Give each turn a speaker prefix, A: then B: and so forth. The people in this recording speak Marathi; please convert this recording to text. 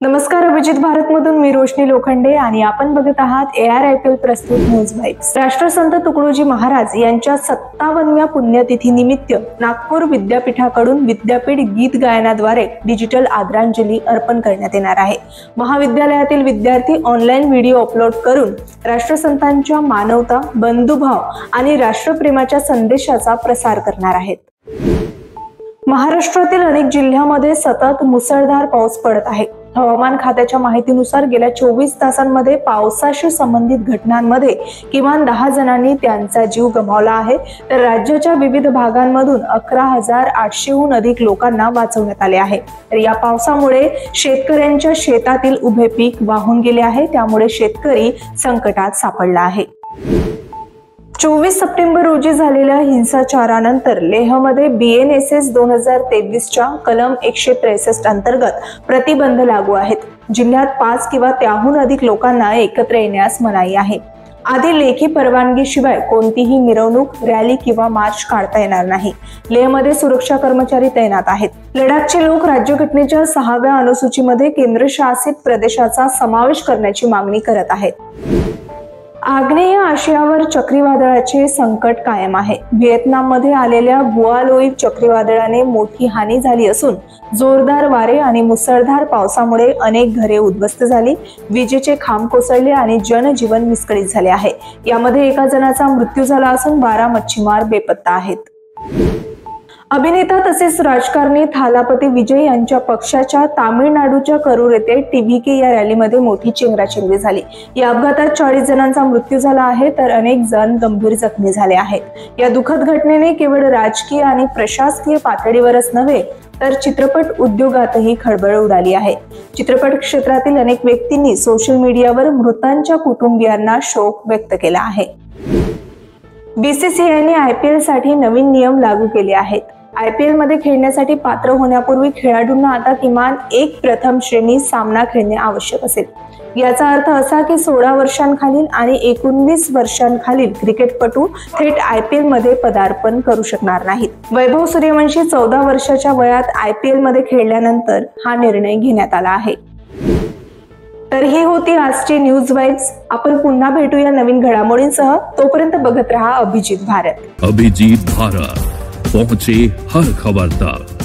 A: नमस्कार, अभिजित भारतमधून मी रोशनी लोखंडे आणि आपण बघत आहात ARIPL प्रस्तुत न्यूज वाइब्स। राष्ट्रसंत तुकडोजी महाराज यांच्या 57व्या पुण्यतिथी निमित्त नागपूर विद्यापीठाकडून विद्यापीठ गीत गायनाद्वारे डिजिटल आदरांजली अर्पण करण्यात येणार आहे। महाविद्यालयातील विद्यार्थी ऑनलाईन व्हिडिओ अपलोड करून राष्ट्रसंतांच्या मानवता, बंधुभाव आणि राष्ट्रप्रेमाच्या संदेशाचा प्रसार करणार आहेत। महाराष्ट्रातील अनेक जिल्ह्यांमध्ये सतत मुसळधार पाऊस पडत आहे। हवामान खात्याच्या माहितीनुसार गेल्या 24 तासांमध्ये पावसाशी संबंधित घटनांमध्ये किमान 10 जणांनी त्यांचा जीव गमावला आहे, तर राज्याच्या विविध भागांमधून 11,800हून अधिक लोकांना वाचवण्यात आले आहे। तर या पावसामुळे शेतकऱ्यांच्या शेतातील उभे पीक वाहून गेले आहे, त्यामुळे शेतकरी संकटात सापडला आहे। 24 सप्टेंबर रोजी झालेल्या हिंसाचारानंतर लेहमध्ये BNSS 2023च्या कलम 163 अंतर्गत प्रतिबंध लागू आहेत। जिल्ह्यात 5 किंवा त्याहून अधिक लोकांना एकत्र येण्यास मनाई आहे। आधी लेखी परवानगीशिवाय कोणतीही मिरवणूक, रॅली किंवा मार्च काढता येणार नाही। लेहमध्ये सुरक्षा कर्मचारी तैनात आहेत। लडाखचे लोक राज्यघटनेच्या 6व्या अनुसूचीमध्ये केंद्रशासित प्रदेशाचा समावेश करण्याची मागणी करत आहेत। आग्नेय आशियावर चक्रीवादळाचे संकट कायम आहे। व्हिएतनाममध्ये आलेल्या बुआलोई चक्रीवादळाने मोठी हानी झाली असून जोरदार वारे आणि मुसळधार पावसामुळे अनेक घरे उद्ध्वस्त झाली, विजेचे खांब कोसळले आणि जनजीवन विस्कळीत झाले आहे। यामध्ये एका जणाचा मृत्यू झाला असून 12 मच्छीमार बेपत्ता आहेत। अभिनेता तसेच राजकारणी थालापती विजय यांच्या पक्षाच्या तामिळनाडूच्या करूर येथे TVK या रॅलीमध्ये मोठी चेंगराचेंगरी झाली। या अपघातात 40 जणांचा मृत्यू झाला आहे, तर अनेक जण गंभीर जखमी झाले आहेत। या दुःखद घटनेने केवळ राजकीय आणि प्रशासकीय पातळीवरच नव्हे तर चित्रपट उद्योगातही खळबळ उडाली आहे। चित्रपट क्षेत्रातील अनेक व्यक्तींनी सोशल मीडियावर मृतांच्या कुटुंबियांना शोक व्यक्त केला आहे। BCCIने IPL साठी नवीन नियम लागू केले आहेत। IPL मध्ये खेळण्यासाठी पात्र होण्यापूर्वी खेळाडूंना आता किमान एक प्रथम श्रेणी सामना खेळणे आवश्यक असेल। याचा अर्थ असा की 16 वर्षांखालील आणि 19 वर्षांखालील क्रिकेटपटू थेट IPL मध्ये पदार्पण करू शकणार नाहीत। वैभव सूर्यवंशी 14 वर्षाच्या वयात IPL मध्ये खेळल्यानंतर हा निर्णय घेण्यात आला आहे। तर ही होती आजची न्यूज वाइब्स। आपण पुन्हा भेटूया नवीन घडामोडींसह। तोपर्यंत बघत रहा अभिजित भारत।
B: अभिजित भारत, पहुंचे हर खबर तक।